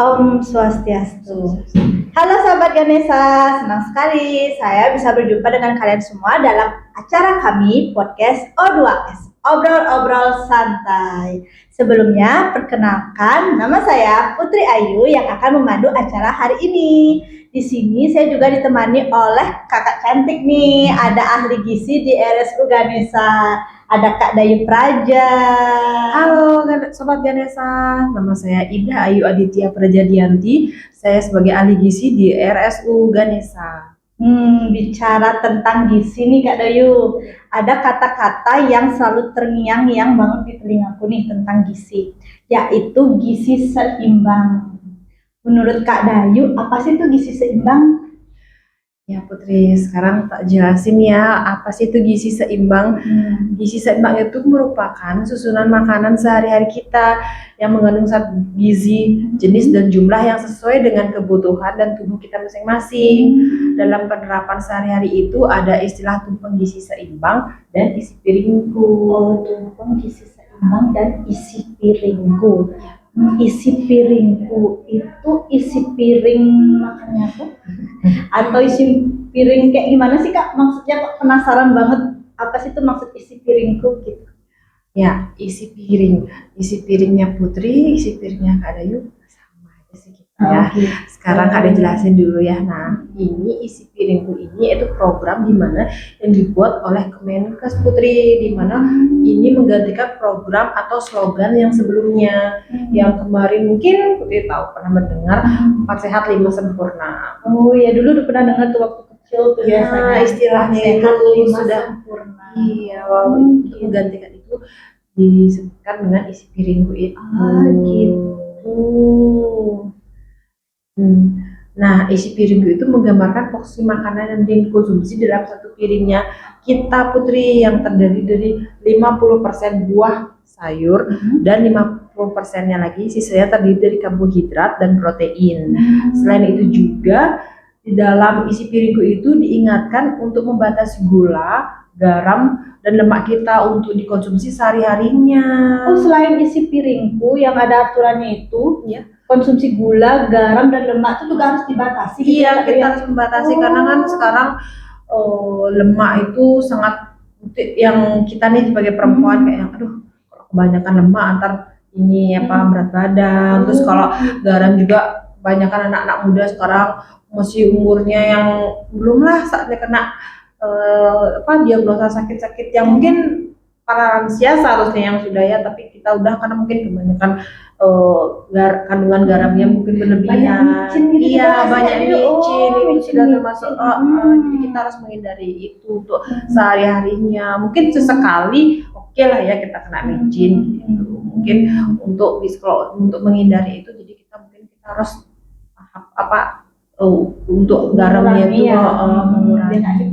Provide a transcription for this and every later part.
Om Swastiastu. Halo sahabat Ganesha, senang sekali saya bisa berjumpa dengan kalian semua dalam acara kami podcast O2S, Obrol-Obrol Santai. Sebelumnya, perkenalkan nama saya Putri Ayu yang akan memandu acara hari ini. Di sini saya juga ditemani oleh kakak cantik nih, ada ahli gizi di RSU Ganesha. Ada Kak Dayu Praja. Halo Sobat Ganesha, nama saya Ida Ayu Aditya Prajadianti. Saya sebagai ahli gizi di RSU Ganesha. Bicara tentang gizi nih Kak Dayu, ada kata-kata yang selalu terngiang-ngiang banget di telingaku nih tentang gizi, yaitu gizi seimbang. Menurut Kak Dayu, apa sih itu gizi seimbang? Ya Putri, sekarang tak jelasin ya apa sih itu gizi seimbang. Gizi seimbang itu merupakan susunan makanan sehari-hari kita yang mengandung zat gizi, jenis dan jumlah yang sesuai dengan kebutuhan dan tubuh kita masing-masing. Dalam penerapan sehari-hari itu ada istilah tumpeng gizi seimbang dan isi piringku. Oh, tumpeng gizi seimbang dan isi piringku. Isi piringku itu isi piring makannya tuh atau isi piring kayak gimana sih Kak? Maksudnya kok penasaran banget apa sih itu maksud isi piringku gitu? Ya, isi piringnya Putri, isi piringnya Kak Dayu sama aja sih kita ya. Gitu. Sekarang Kak Dayu jelasin dulu ya. Nah, ini isi piringku ini itu program di mana yang dibuat oleh Kemenkes Putri, di mana ini menggantikan program atau slogan yang sebelumnya. Yang kemarin mungkin Putri tahu pernah mendengar 4 sehat 5 sempurna. Oh ya, dulu udah pernah dengar tuh waktu kecil tuh biasanya istilahnya sehat itu 5 sudah sempurna. Iya, itu menggantikan itu disebutkan dengan isi piringku itu. Gitu. Nah, isi piringku itu menggambarkan porsi makanan yang dikonsumsi dalam satu piringnya kita Putri, yang terdiri dari 50% buah sayur dan 50%-nya lagi sisanya terdiri dari karbohidrat dan protein. Selain itu juga di dalam isi piringku itu diingatkan untuk membatasi gula, garam, dan lemak kita untuk dikonsumsi sehari-harinya. Oh, selain isi piringku yang ada aturannya itu, Ya. konsumsi gula, garam, dan lemak itu juga harus dibatasi. Iya, kita harus membatasi karena kan sekarang lemak itu sangat yang kita nih sebagai perempuan kayak yang aduh kebanyakan lemak antar ini berat badan. Terus kalau garam juga kebanyakan anak-anak muda sekarang masih umurnya yang belum lah saatnya kena diagnosa sakit-sakit yang mungkin para lansia seharusnya yang sudah ya, tapi kita udah karena mungkin kebanyakan kandungan garamnya mungkin berlebihan. Banyak micin itu sudah termasuk jadi kita harus menghindari itu untuk sehari-harinya. Mungkin sesekali oke lah ya kita kena micin gitu. Mungkin untuk menghindari itu, jadi kita harus untuk garamnya itu mengurangi.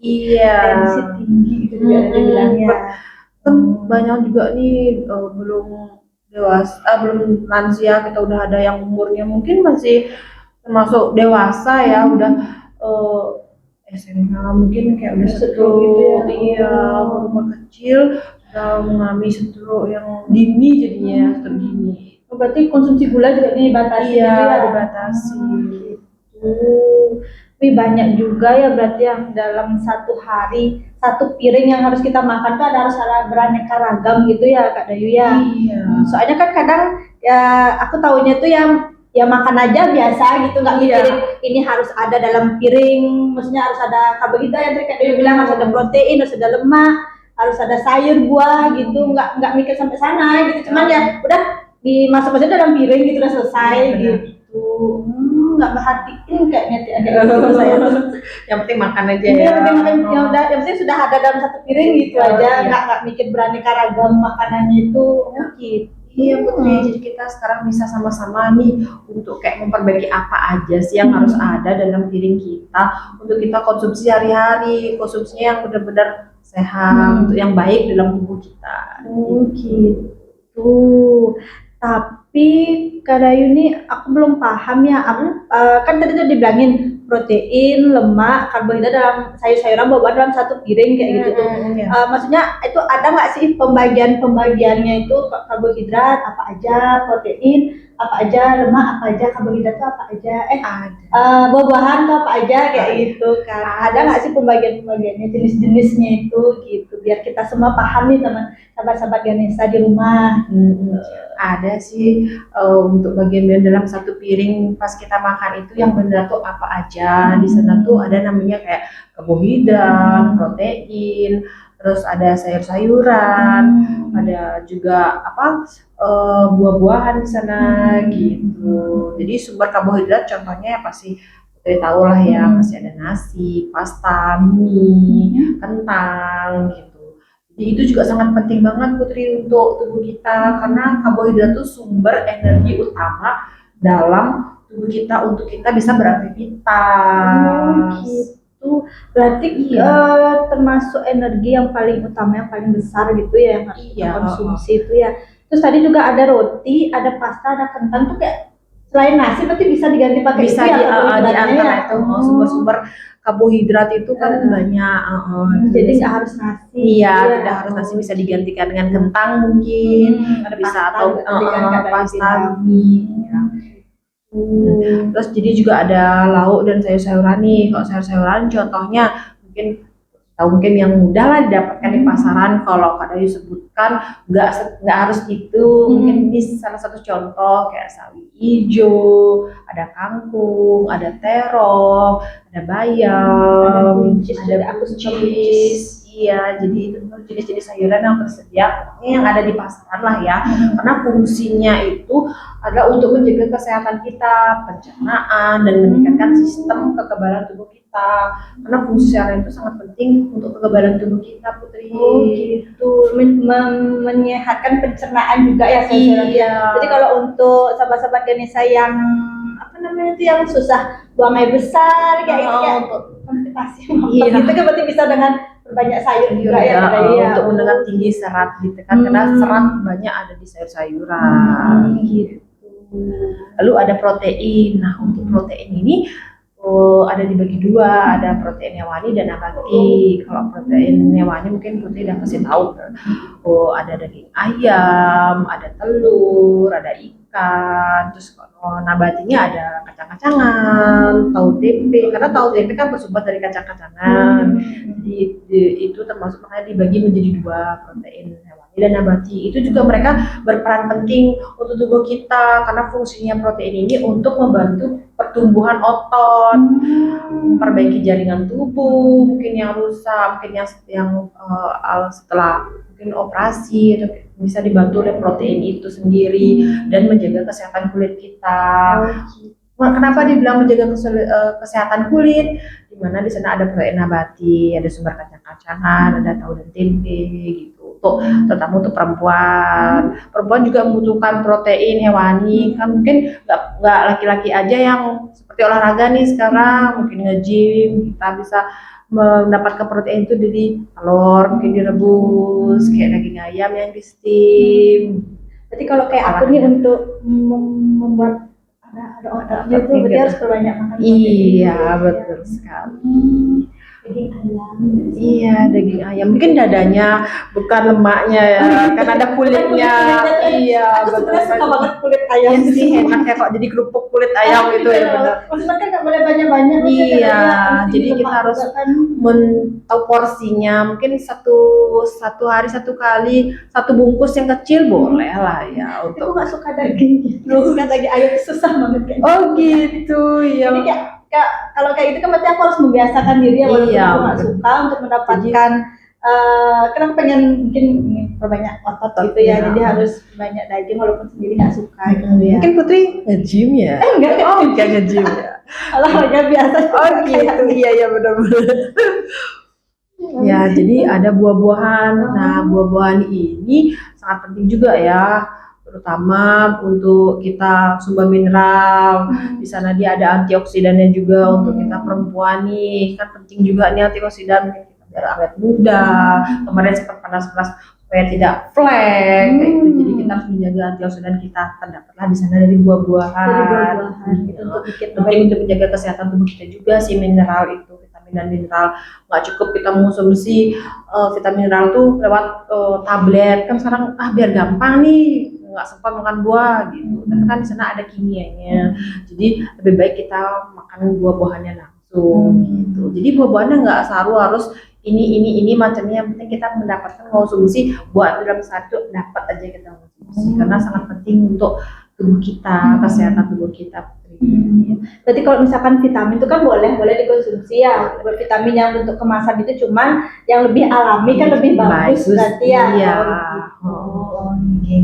Iya. Tensi tinggi gitu juga ada bilangnya. Kan banyak juga nih belum dewasa, belum lansia, kita udah ada yang umurnya mungkin masih termasuk dewasa ya, udah SMA mungkin kayak udah stroke gitu ya. Iya, umur kecil udah mengalami stroke yang dini jadinya, stroke dini. Berarti konsumsi gula juga dibatasi. Iya, dibatasi. Tapi banyak juga ya berarti yang dalam satu hari satu piring yang harus kita makan tuh harus ada beraneka ragam gitu ya Kak Dayu ya. Iya. Soalnya kan kadang ya aku taunya tuh ya makan aja biasa gitu, nggak mikirin ini harus ada dalam piring, maksudnya harus ada karbohidrat yang tadi Kak Dayu bilang, harus ada protein, harus ada lemak, harus ada sayur buah gitu, nggak mikir sampai sana gitu. Cuman ya udah dimasuk-masukin dalam piring gitu udah selesai gitu. Nggak perhatiin kayaknya gitu saya. Yang penting makan aja ya. Yang penting sudah ada dalam satu piring gitu aja, nggak mikir beraneka ragam makanannya itu. Gitu. Iya Putri, jadi kita sekarang bisa sama-sama nih untuk kayak memperbaiki apa aja sih yang harus ada dalam piring kita untuk kita konsumsi hari-hari, konsumsinya yang benar-benar sehat, untuk yang baik dalam tubuh kita. Gitu. Tapi Kak Dayu nih aku belum paham ya. Aku kan tadi tuh dibilangin protein, lemak, karbohidrat dalam sayur-sayuran, buah-buahan dalam satu piring kayak gitu tuh. Maksudnya itu ada nggak sih pembagiannya itu karbohidrat apa aja, protein apa aja, lemak apa aja, karbohidrat itu apa aja, buah-buahan tuh apa aja kayak gitu kan. Ada nggak sih pembagiannya, jenis-jenisnya itu gitu, biar kita semua paham nih teman sahabat-sahabat Ganesha di rumah. Ada sih untuk bagian dalam satu piring pas kita makan itu yang benar tuh apa aja. Di sana tuh ada namanya kayak karbohidrat, protein, terus ada sayur-sayuran, ada juga buah-buahan di sana gitu. Jadi sumber karbohidrat contohnya ya pasti kita tahu lah ya, pasti ada nasi, pasta, mie, kentang gitu. Jadi itu juga sangat penting banget Putri untuk tubuh kita karena karbohidrat itu sumber energi utama dalam tubuh kita untuk kita bisa beraktivitas. Gitu. Berarti termasuk energi yang paling utama, yang paling besar gitu ya yang harus kita konsumsi itu ya. Terus tadi juga ada roti, ada pasta, ada kentang tuh kayak selain nasi berarti bisa diganti pakai bisa itu di antara itu sumber-sumber karbohidrat itu kan banyak. Jadi nggak harus nasi. Iya, tidak harus nasi, bisa digantikan dengan kentang mungkin, bisa atau pasta, mie. Ya. Terus jadi juga ada lauk dan sayur-sayuran nih. Kalau sayur-sayuran contohnya mungkin yang mudah lah didapatkan di pasaran. Kalau Kak Dayu sebutkan nggak harus itu, mungkin ini salah satu contoh kayak sawi hijau, ada kangkung, ada terong, ada bayam, ada buncis. Iya, jadi itu jenis-jenis sayuran yang tersedia yang ada di pasaran lah ya. Karena fungsinya itu adalah untuk menjaga kesehatan kita, pencernaan dan meningkatkan sistem kekebalan tubuh kita. Karena fungsi sayuran itu sangat penting untuk kekebalan tubuh kita, Putri. Oh gitu, menyehatkan pencernaan juga ya sayur-sayuran. Iya. Jadi kalau untuk sahabat-sahabat Ganesha yang yang susah buang air besar kayak gitu ya, untuk konstipasi gitu kan berarti bisa dengan berbanyak sayur juga ya, untuk mendengar tinggi serat gitu kan, karena serat banyak ada di sayur-sayuran gitu. Lalu ada protein. Nah untuk protein ini ada dibagi dua, ada protein hewani dan nabati. Kalau protein hewani mungkin Putri udah kasih tahu, ada daging ayam, ada telur, ada ikan. Terus kalau nabatinya ada kacang-kacangan, tahu tempe, karena tahu tempe kan bersumber dari kacang-kacangan. Jadi itu termasuk makanya dibagi menjadi dua, protein hewani dan nabati. Itu juga mereka berperan penting untuk tubuh kita karena fungsinya protein ini untuk membantu pertumbuhan otot, memperbaiki jaringan tubuh, mungkin yang rusak, mungkin yang setelah mungkin operasi, atau bisa dibantu oleh protein itu sendiri dan menjaga kesehatan kulit kita. Kenapa dibilang menjaga kesehatan kulit? Dimana di sana ada protein nabati, ada sumber kacang-kacangan, ada tahu dan tempe gitu. Terutama untuk perempuan juga membutuhkan protein hewani kan, mungkin nggak laki-laki aja yang seperti olahraga nih sekarang, mungkin nge-gym kita bisa mendapatkan protein itu dari telur, mungkin direbus kayak daging ayam yang di steam. Jadi kalau kayak aku nih untuk membuat ada itu berarti harus perbanyak makan protein. Iya betul sekali. Daging ayam. Iya, daging ayam. Mungkin dadanya, bukan lemaknya ya. Kan ada kulitnya. Iya, aku sebenarnya suka banget kulit ayam. Iya sih, enaknya kok jadi kerupuk kulit ayam itu ya benar. Maksudnya kan nggak boleh banyak-banyak. Iya, jadi kita harus tahu porsinya. Mungkin satu hari satu kali, satu bungkus yang kecil boleh lah ya. Aku nggak suka daging. Suka daging ayam susah banget kayaknya. Oh gitu, ya. Jadi kalau kayak gitu kan berarti aku harus membiasakan diri ya, walaupun aku nggak suka untuk mendapatkan karena pengen mungkin perbanyak otot gitu ya, jadi harus banyak daging walaupun sendiri nggak suka gitu ya. Mungkin Putri nge-gym ya? Enggak nge-gym ya. Olahraga biasa. Oh gitu, iya benar-benar. Ya, jadi ada buah-buahan. Nah, buah-buahan ini sangat penting juga ya, terutama untuk kita sumber mineral. Di sana dia ada antioksidannya juga untuk kita perempuan nih, kan penting juga nih antioksidan biar awet muda. Kemarin sempat panas-panas supaya tidak flat kayak gitu. Jadi kita harus menjaga antioksidan kita terdapatlah di sana dari buah-buahan. Dari buah-buahan gitu untuk bikin Penting untuk menjaga kesehatan tubuh kita juga sih, mineral itu, vitamin dan mineral. Nggak cukup kita mengonsumsi vitamin mineral tuh lewat tablet kan sekarang, biar gampang nih nggak sempat makan buah gitu, tapi kan di sana ada kimianya. Jadi lebih baik kita makan buah-buahannya langsung gitu. Jadi buah-buahannya nggak selalu harus ini macamnya, yang penting kita mendapatkan konsumsi buah itu dalam satu, dapat aja kita konsumsi karena sangat penting untuk tubuh kita, kesehatan tubuh kita. Berarti kalau misalkan vitamin itu kan boleh dikonsumsi ya. Vitamin yang bentuk kemasan itu cuman yang lebih alami kan lebih bagus berarti ya. Iya. Oke.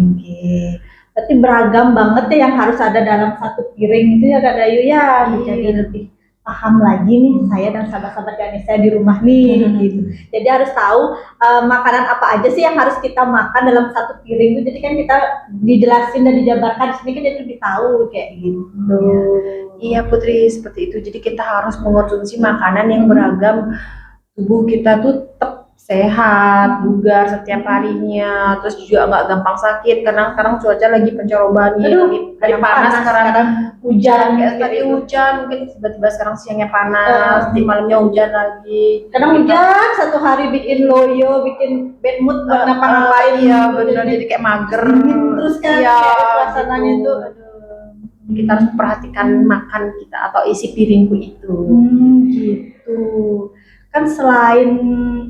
Berarti beragam banget ya yang harus ada dalam satu piring itu ya Kak Dayu ya. Jadi lebih paham lagi nih saya dan sahabat-sahabat Ganesha di rumah nih gitu. Jadi harus tahu makanan apa aja sih yang harus kita makan dalam satu piring itu. Jadi kan kita dijelasin dan dijabarkan di sini kan jadi lebih tahu kayak gitu. Iya Putri, seperti itu. Jadi kita harus mengonsumsi makanan yang beragam. Tubuh kita tuh tetap sehat, bugar setiap harinya, terus juga nggak gampang sakit karena sekarang cuaca lagi pancaroba nih, lagi panas sekarang hujan, kayak tadi hujan, mungkin tiba-tiba sekarang siangnya panas, di malamnya hujan lagi. Kadang hujan satu hari bikin loyo, bikin bad mood buat ngapa-ngapain. Iya benar, jadi kayak mager. Terus kan suasananya gitu. tuh. Kita harus memperhatikan makan kita atau isi piringku itu. Gitu. Kan selain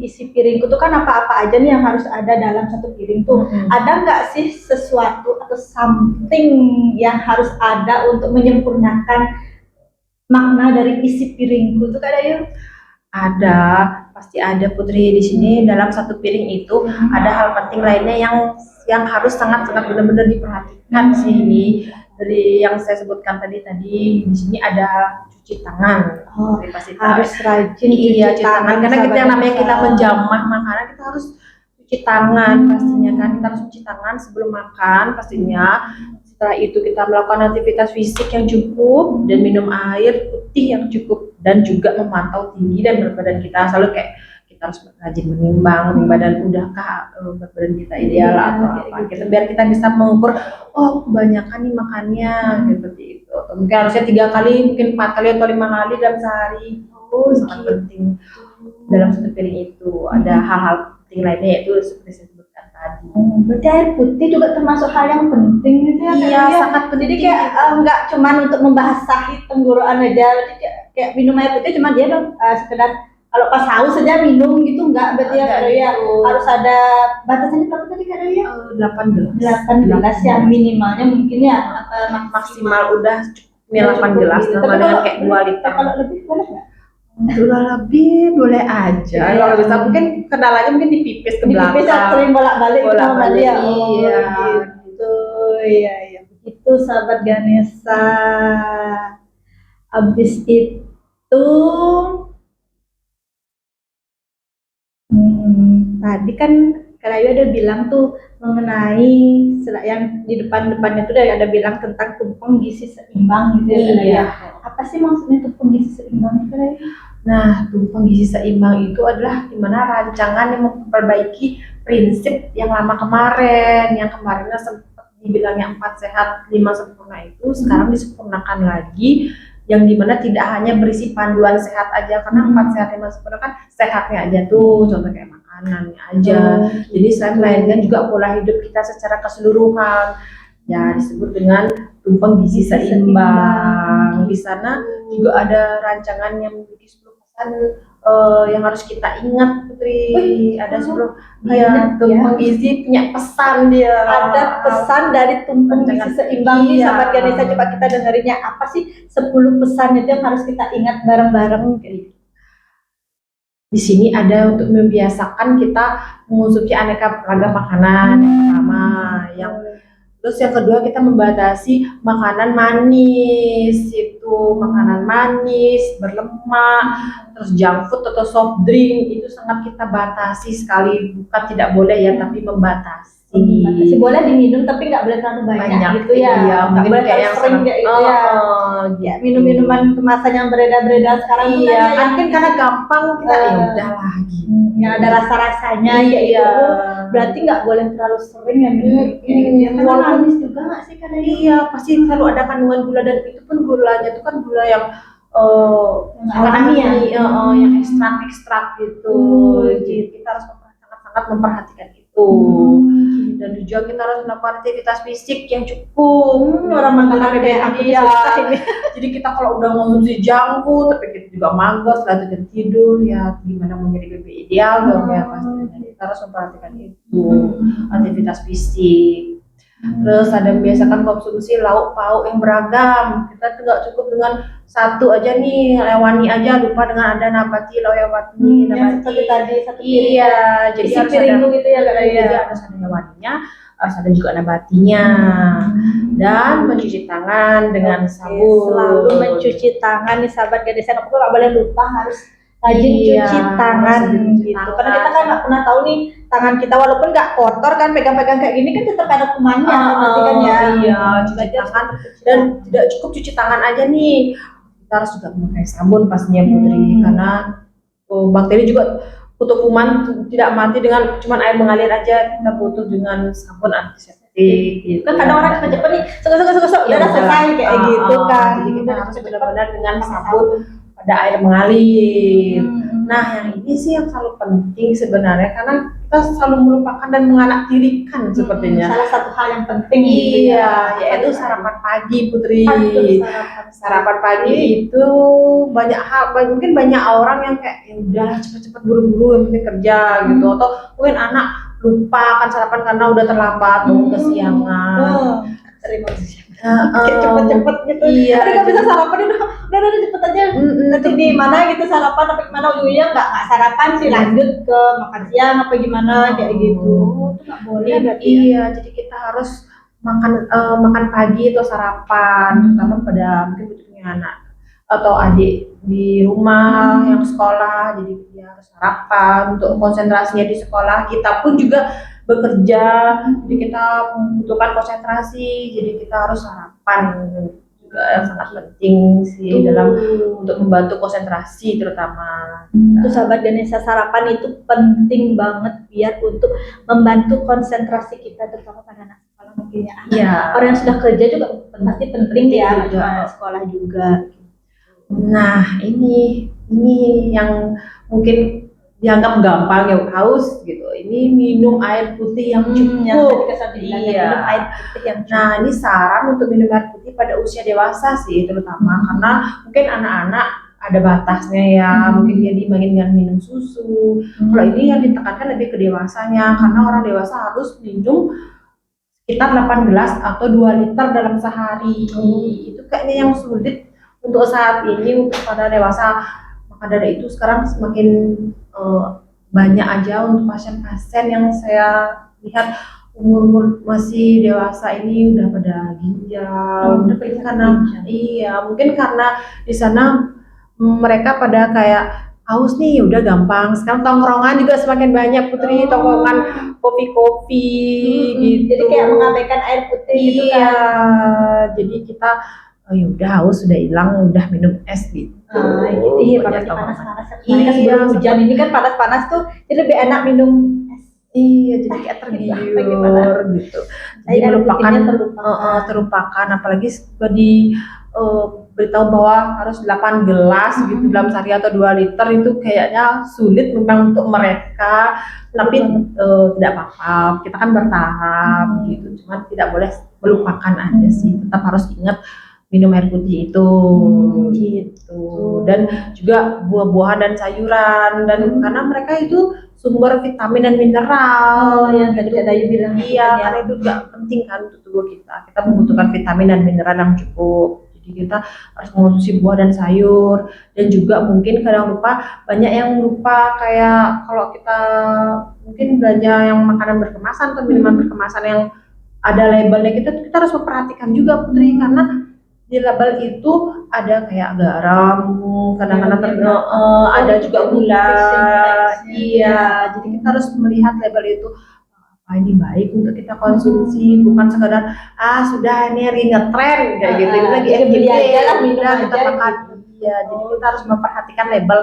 isi piringku tuh kan apa-apa aja nih yang harus ada dalam satu piring tuh. Ada nggak sih sesuatu atau something yang harus ada untuk menyempurnakan makna dari isi piringku tuh Kak Dayu? Ada, pasti ada Putri. Di sini dalam satu piring itu ada hal penting lainnya yang harus sangat-sangat benar-benar diperhatikan sih. Dari yang saya sebutkan tadi di sini ada cuci tangan. Pasti harus rajin cuci tangan karena kita yang namanya kita menjamah makanan, kita harus cuci tangan pastinya kan. Kita harus cuci tangan sebelum makan pastinya. Setelah itu kita melakukan aktivitas fisik yang cukup dan minum air putih yang cukup, dan juga memantau tinggi dan berat badan kita. Selalu kayak kita harus rajin menimbang badan udahkah berat badan kita ideal atau apa gitu, biar kita bisa mengukur kebanyakan nih makannya seperti itu. Mungkin harusnya 3 kali, mungkin 4 kali atau 5 kali dalam sehari. Sangat penting dalam satu piring itu. Ada hal-hal penting lainnya yaitu seperti saya sebutkan tadi. Berarti air putih juga termasuk hal yang penting gitu ya? Iya, sangat penting. Jadi kayak nggak cuma untuk membasahi tenggorokan aja, kayak minum air putih cuma dia dong sekedar kalau pas haus saja minum gitu, enggak berarti ya harus ada batasannya berapa tadi Kak Dayu? 18 yang minimalnya mungkin ya maksimal udah cukup 8 gelas sama dengan kayak 2 liter. Kalau lebih boleh nggak? Udah lebih boleh aja. Kalau bisa mungkin kendalanya mungkin dipipis ke belakang. Dipipis sering bolak-balik ya. Iya. Gitu. Iya. Begitu sahabat Ganesha. Abis itu tadi kan Kak Dayu ada bilang tuh mengenai yang di depannya tuh ada bilang tentang tumpeng gizi seimbang gitu ya. Iya. Apa sih maksudnya tumpeng gizi seimbang Kak Dayu? Nah, tumpeng gizi seimbang itu adalah dimana rancangan yang memperbaiki prinsip yang lama kemarin, yang kemarinnya sempat dibilangnya 4 sehat 5 sempurna itu sekarang disempurnakan lagi, yang dimana tidak hanya berisi panduan sehat aja, karena 4 sehat 5 sempurna kan sehatnya aja tuh, contoh kayak makanannya aja. Jadi selain melainkan juga pola hidup kita secara keseluruhan, ya disebut dengan tumpeng gizi seimbang. Di sana juga ada rancangan yang memiliki 10 pesan yang harus kita ingat Putri. Ada 10 tumpeng gizi punya pesan dia. Ada pesan dari tumpeng gizi seimbang nih sahabat Ganesha, coba kita dengerinnya apa sih 10 pesan itu yang harus kita ingat bareng-bareng gitu. Di sini ada untuk membiasakan kita mengonsumsi aneka ragam makanan yang pertama, terus yang kedua kita membatasi makanan manis, itu makanan manis berlemak, terus junk food atau soft drink itu sangat kita batasi sekali, bukan tidak boleh ya, tapi membatasi. Masih boleh diminum tapi nggak boleh terlalu banyak gitu ya. Iya, Nggak mungkin boleh kayak terlalu yang sering kayak gitu ya. gitu. Ya, minum-minuman kemasan yang beredar-beredar sekarang tuh Iya, kan kan yang mungkin karena gampang kita ya udahlah gitu. yang ada rasa-rasanya kayak Iya. gitu. Berarti nggak boleh terlalu sering ya minum kayak gitu ya. Karena Walaupun manis juga nggak sih kadang? iya, pasti selalu ada kandungan gula dan itu pun gulanya itu kan gula yang Alami ya. yang ekstrak gitu. Jadi kita harus sangat-sangat memperhatikan itu. Dan juga kita harus melakukan aktivitas fisik yang cukup. Orang makanan kayak aku Iya. susah ini. Jadi kita kalau udah konsumsi junk food, tapi kita juga mager setelah itu tidur, ya gimana mau jadi baby ideal dong ya pastinya. Kita harus memperhatikan itu, aktivitas fisik. Terus ada biasakan konsumsi lauk pauk yang beragam. Kita tidak cukup dengan satu aja nih, lewani aja, lupa dengan ada nabati, lewani, Yang seperti tadi satu piring. Iya, jadi Isi harus piringmu ada, gitu ya kak ya. jadi harus ada hewaninya, harus ada juga nabatinya, dan mencuci tangan dengan sabun. Selalu mencuci tangan nih sahabat gadis, aku nggak boleh lupa harus rajin Iya, cuci tangan harus cuci gitu. tangan. Karena kita kan nggak pernah tahu nih tangan kita walaupun nggak kotor kan pegang-pegang kayak gini kan tetap ada kumannya nanti kan ya. Iya, cuci tangan dan tidak cukup cuci tangan aja nih. Kita harus juga memakai sabun pastinya Putri, karena bakteri juga butuh kuman tidak mati dengan cuman air mengalir aja, kita butuh dengan sabun antiseptik gitu. Kan kadang orang cepet-cepet nih sok Ya udah udah. selesai kayak gitu kan. Jadi kita harus benar-benar dengan sabun pada air mengalir. Nah, yang ini sih yang selalu penting sebenarnya karena kita selalu melupakan dan menganaktirikan sepertinya. Salah satu hal yang penting gitu Iya, ya. yaitu sarapan pagi Putri. Aduh, Sarapan pagi itu banyak hal, mungkin banyak orang yang kayak ya udah cepet-cepet buru-buru yang penting kerja gitu, atau mungkin anak lupa akan sarapan karena udah terlambat bangun kesiangan. Sering banget. Kayak Kayak cepet-cepet gitu. Iya. Tapi nggak bisa sarapan udah cepet aja. Nanti di mana gitu sarapan apa gimana ujungnya nggak sarapan sih lanjut ke makan siang apa gimana kayak gitu. Itu nggak boleh berarti. Iya, jadi kita harus makan pagi atau sarapan, terutama pada mungkin punya anak atau adik di rumah yang sekolah, jadi dia harus sarapan untuk konsentrasinya di sekolah. Kita pun juga bekerja, jadi kita membutuhkan konsentrasi, jadi kita harus sarapan juga yang sangat penting sih dalam untuk membantu konsentrasi terutama. Itu sahabat Ganesha, sarapan itu penting banget biar untuk membantu konsentrasi kita terutama pada anak sekolah mungkin ya. Iya. Orang yang sudah kerja juga pasti penting ya juga. cuma sekolah juga. Nah, ini yang mungkin dianggap gampang ya, haus gitu. Ini minum air putih yang cukup. Yang tadi kesan dibilang, Iya. minum air putih yang cukup. Nah, ini saran untuk minum air putih pada usia dewasa sih terutama karena mungkin anak-anak ada batasnya ya, mungkin dia diimbangi dengan minum susu. Kalau ini yang ditekankan lebih ke dewasanya karena orang dewasa harus minum sekitar 8 gelas atau 2 liter dalam sehari. Itu kayaknya yang sulit untuk saat ini untuk para dewasa. Maka dari itu sekarang semakin banyak aja untuk pasien-pasien yang saya lihat umur masih dewasa ini udah pada ginjal, mungkin karena di sana mereka pada kayak haus nih, udah gampang. Sekarang tongkrongan juga semakin banyak Putri, tongkrongan kopi-kopi gitu. Jadi kayak mengabaikan air putih gitu kan. Iya, jadi kita ya udah haus sudah hilang, udah minum es gitu. Gitu. Iya, apalagi panas-panas. Mereka Iya, sebelum hujan ini kan panas-panas tuh, jadi lebih enak minum es. Iya, jadi kayak tergiur gitu. Jadi Air melupakan, putihnya terlupakan, apalagi sudah beritahu bahwa harus 8 gelas gitu dalam sehari atau 2 liter itu kayaknya sulit memang untuk mereka. Tapi tidak apa-apa, kita kan bertahap gitu. Cuman tidak boleh melupakan aja sih. Tetap harus ingat minum air putih itu gitu. Dan juga buah-buahan dan sayuran dan karena mereka itu sumber vitamin dan mineral yang tadi Kak Dayu bilang. Iya, karena itu juga penting kan untuk tubuh kita. Kita membutuhkan vitamin dan mineral yang cukup. Jadi kita harus mengonsumsi buah dan sayur. Dan juga mungkin kadang lupa, banyak yang lupa kayak kalau kita mungkin belanja yang makanan berkemasan atau minuman berkemasan yang ada labelnya, kita harus memperhatikan juga Putri, karena di label itu ada kayak garam, kadang-kadang ada juga gula. Iya, jadi kita harus melihat label itu ini baik untuk kita konsumsi, bukan sekedar sudah ini lagi ngetren kayak gitu, ini lagi jadi beli aja lah, minum udah kita aja makan. gitu. Iya, jadi kita harus memperhatikan label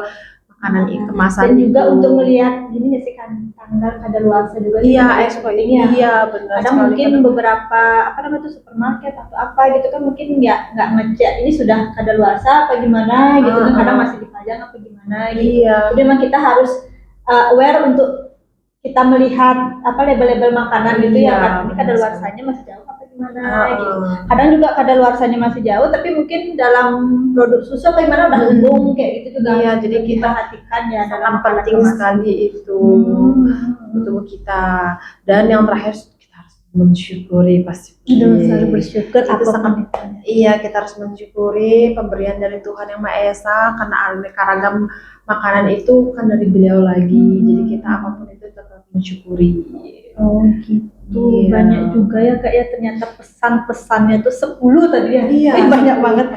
makanan kemasan Dan juga itu. untuk melihat gini nggak sih kan tanggal kadaluarsa juga Iya, pentingnya. iya benar Kadang sekali. mungkin beberapa apa namanya tuh supermarket atau apa gitu kan mungkin nggak ngecek ini sudah kadaluarsa apa gimana gitu kan, kadang masih dipajang apa gimana gitu. Iya. Jadi memang kita harus aware untuk kita melihat apa label-label makanan gitu ya kan, ini kadaluarsanya masih jauh apa gimana gitu. Kadang juga kadaluarsanya masih jauh tapi mungkin dalam produk susu apa gimana udah lembung kayak gitu juga. Iya, jadi kita perhatikan ya dalam penting sekali itu untuk kita. Dan yang terakhir kita harus mensyukuri pasti. Selalu bersyukur Itu sangat itu. Iya, kita harus mensyukuri pemberian dari Tuhan Yang Maha Esa, karena aneka ragam makanan itu kan dari beliau lagi. Jadi kita apapun itu tetap mensyukuri. Oh gitu. Iya. Banyak juga ya Kak ya, ternyata pesan-pesannya tuh 10 tadi ya. Iya, Banyak banget.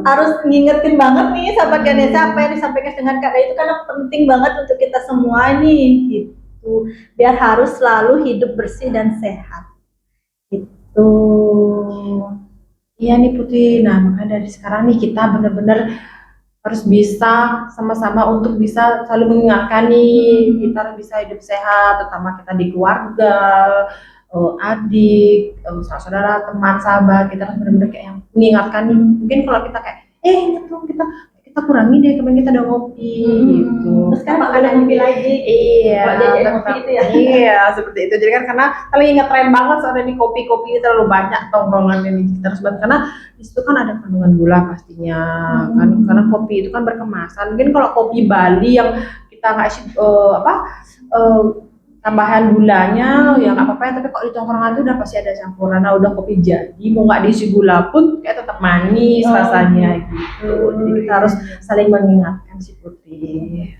Harus ngingetin banget nih sahabat Ganesha apa yang disampaikan dengan Kak Dayu itu karena penting banget untuk kita semua nih gitu. Biar harus selalu hidup bersih dan sehat. Gitu. Iya nih Putri, nah makanya dari sekarang nih kita benar-benar harus bisa sama-sama untuk bisa selalu mengingatkan nih kita harus bisa hidup sehat, terutama kita di keluarga, adik, saudara, teman, sahabat, kita harus benar-benar kayak yang mengingatkan nih. Mungkin kalau kita kayak ingat dong kita kurangi deh kemarin kita udah ngopi gitu. Terus kan ada ngopi lagi. Iya, ngopi itu ya. Iya, seperti itu. Jadi kan karena kali ingat tren banget soalnya nih kopi terlalu banyak tongkrongan ini kita harus banget karena di situ kan ada kandungan gula pastinya kan, karena kopi itu kan berkemasan. Mungkin kalau kopi Bali yang kita ngasih tambahan gulanya ya nggak apa-apa ya, tapi kalau di tongkrongan itu udah pasti ada campuran. Nah udah kopi jadi mau nggak diisi gula pun kayak tetap manis rasanya gitu. Jadi kita harus saling mengingatkan si Putri.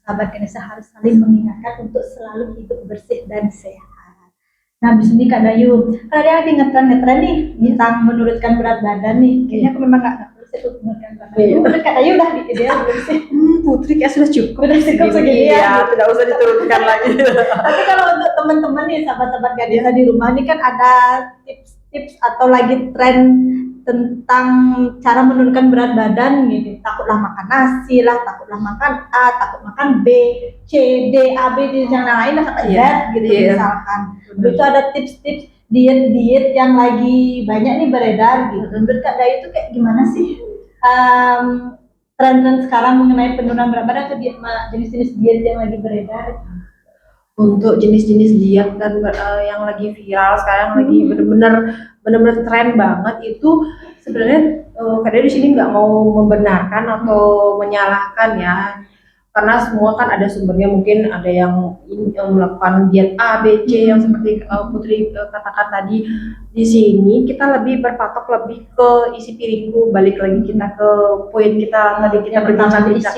Sahabat Ganesha harus saling mengingatkan untuk selalu hidup bersih dan sehat. Nah, abis ini Kak Dayu, kan ada yang ngetren nih tentang menurunkan berat badan nih. Kayaknya aku memang nggak perlu sih menurunkan berat badan. Menurut Kak Dayu udah di dia bersih. Putri kayak sudah cukup. Udah cukup segini ya. Tidak usah diturunkan lagi. Tapi kalau untuk teman-teman nih, sahabat-sahabat Ganesha di rumah nih kan ada tips-tips atau lagi tren tentang cara menurunkan berat badan gitu. Takutlah makan nasi lah, takutlah makan A, takut makan B, C, D, A, B, D, yang lain lah sampai Z gitu misalkan. Itu ada tips-tips diet-diet yang lagi banyak nih beredar gitu. Menurut Kak Dayu itu kayak gimana sih tren-tren sekarang mengenai penurunan berat badan atau jenis-jenis diet yang lagi beredar? Untuk jenis-jenis diet dan yang lagi viral sekarang lagi benar-benar tren banget itu sebenarnya kadang di sini nggak mau membenarkan atau menyalahkan ya, karena semua kan ada sumbernya. Mungkin ada yang melakukan diet A, B, C yang seperti Putri katakan tadi. Di sini kita lebih berpatok lebih ke isi piringku, balik lagi kita ke poin kita tadi kita berbincang-bincang.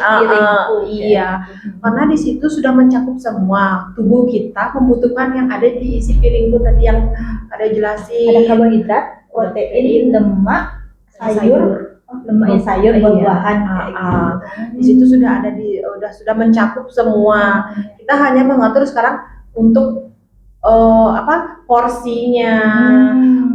Iya, karena di situ sudah mencakup semua. Tubuh kita membutuhkan yang ada di isi piringku tadi yang ada jelasin. Ada karbohidrat, protein, lemak, sayur, buah-buahan. Di situ sudah ada sudah mencakup semua. Kita hanya mengatur sekarang untuk porsinya.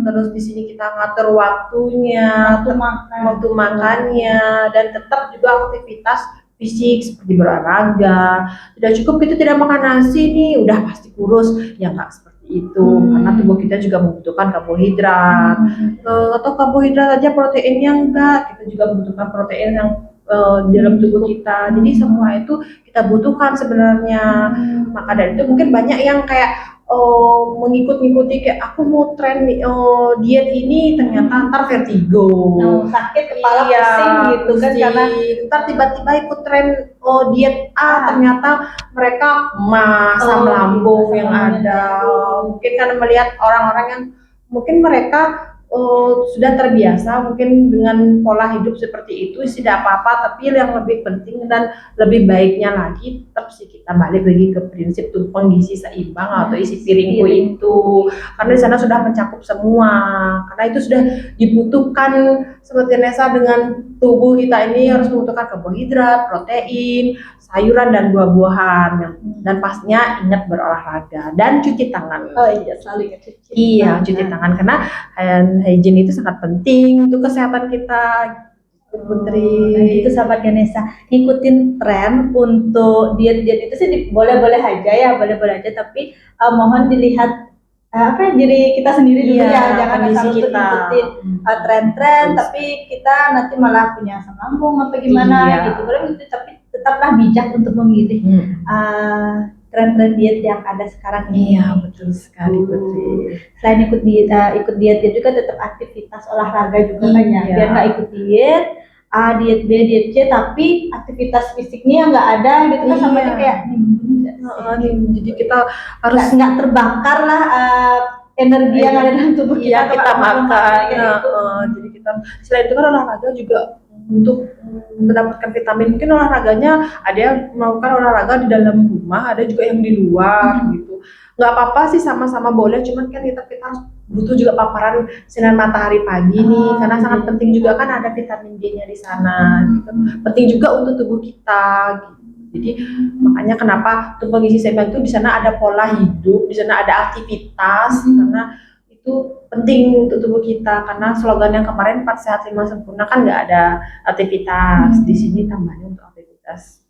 Terus di sini kita ngatur waktunya, waktu makannya, dan tetap juga aktivitas fisik seperti berolahraga. Tidak cukup kita tidak makan nasi nih udah pasti kurus, ya nggak seperti itu. Karena tubuh kita juga membutuhkan karbohidrat. Atau karbohidrat aja proteinnya enggak, kita juga membutuhkan protein yang dalam tubuh kita. Jadi semua itu kita butuhkan sebenarnya. Maka dari itu mungkin banyak yang kayak mengikuti kayak aku mau tren diet ini, ternyata ntar vertigo, sakit kepala, pusing gitu kan, karena ntar tiba-tiba ikut tren diet A, ternyata mereka asam lambung yang ada. Mungkin karena melihat orang-orang yang mungkin mereka sudah terbiasa mungkin dengan pola hidup seperti itu, tidak apa-apa, tapi yang lebih penting dan lebih baiknya lagi tetap sih kita balik lagi ke prinsip tumpeng gizi seimbang atau isi piringku itu, karena di sana sudah mencakup semua, karena itu sudah dibutuhkan. Seperti Nesa, dengan tubuh kita ini harus membutuhkan karbohidrat, protein, sayuran dan buah-buahan, dan pastinya ingat berolahraga dan cuci tangan. Oh iya, selalu ingat cuci Iya, cuci tangan, karena hand hygiene itu sangat penting untuk kesehatan kita, Putri. Nah, itu sahabat Ganesha, ngikutin tren untuk diet-diet itu sih boleh-boleh aja ya, boleh-boleh aja, tapi mohon dilihat diri kita sendiri dulu Iya, ya, jangan kondisi asal untuk kita. ikutin tren-tren, tapi kita nanti malah punya asam lambung apa gimana Iya. gitu. Boleh gitu, tapi tetaplah bijak untuk memilih tren-tren diet yang ada sekarang ini. Iya, betul sekali, Putri. Selain ikut diet juga tetap aktivitas olahraga juga kan ya, Iya. biar nggak ikut diet A, diet B, diet C, tapi aktivitas fisiknya nggak ada gitu kan, sama aja kayak Jadi kita harus nggak terbakar lah energi yang ada dalam tubuh kita. Iya, kita kalau makan. kayak gitu. Jadi kita selain itu kan olahraga juga untuk mendapatkan vitamin. Mungkin olahraganya ada yang melakukan olahraga di dalam rumah, ada juga yang di luar gitu. Nggak apa-apa sih, sama-sama boleh, cuman kan kita harus butuh juga paparan sinar matahari pagi nih, karena sangat penting juga kan ada vitamin D-nya di sana gitu. Penting juga untuk tubuh kita gitu. Jadi makanya kenapa tumpeng gizi seimbang itu di sana ada pola hidup, di sana ada aktivitas, karena itu penting untuk tubuh kita, karena slogan yang kemarin 4 sehat 5 sempurna kan nggak ada aktivitas. Di sini tambahnya untuk aktivitas.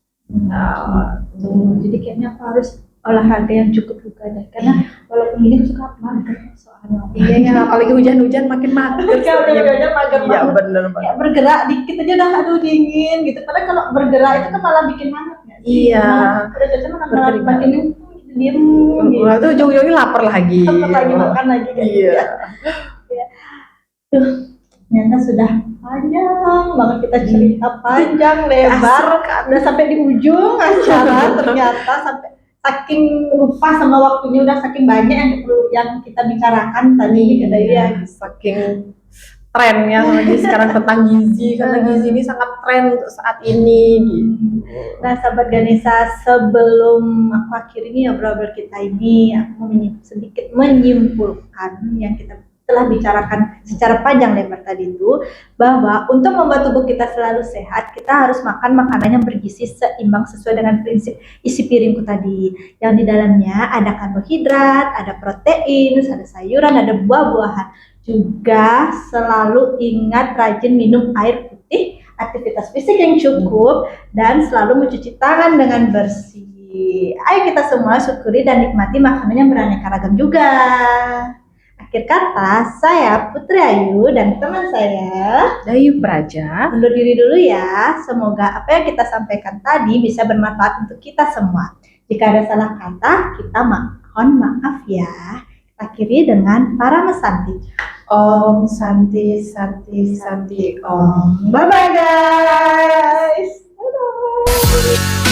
Jadi kayaknya aku harus olahraga yang cukup juga deh, karena walaupun ini suka mager soalnya. Iya, apalagi hujan-hujan makin mager. Udah mager Iya, banget. bener Ya, banget. bergerak dikit aja dah, aduh dingin gitu. Padahal kalau bergerak itu kan malah bikin hangat ya. Iya. Udah cuaca malah Berkeringat. makin diem gitu. Wah, itu jauh-jauhnya lapar lagi. Tetap lagi makan lagi kayak gitu Iya. ya. Tuh, ternyata sudah panjang banget kita cerita, panjang lebar, udah sampai di ujung acara ternyata, sampai saking lupa sama waktunya, udah saking banyak yang kita bicarakan tadi kita ya. Saking trennya lagi sekarang tentang gizi, karena gizi ini sangat tren untuk saat ini gitu. Nah, sahabat Ganesha, sebelum aku akhiri nih obrol kita ini, aku mau sedikit menyimpulkan yang kita telah bicarakan secara panjang lebar tadi itu, bahwa untuk membuat tubuh kita selalu sehat, kita harus makan makanan yang bergizi seimbang sesuai dengan prinsip isi piringku tadi, yang di dalamnya ada karbohidrat, ada protein, ada sayuran, ada buah-buahan. Juga selalu ingat rajin minum air putih, aktivitas fisik yang cukup, dan selalu mencuci tangan dengan bersih. Ayo kita semua syukuri dan nikmati makanan yang beraneka ragam juga. Akhir kata, saya Putri Ayu dan teman saya Dayu Praja undur diri dulu ya. Semoga apa yang kita sampaikan tadi bisa bermanfaat untuk kita semua. Jika ada salah kata, kita mohon maaf ya. Akhiri dengan para mesanti. Om Santi Santi Santi Om. Bye bye guys. Bye bye.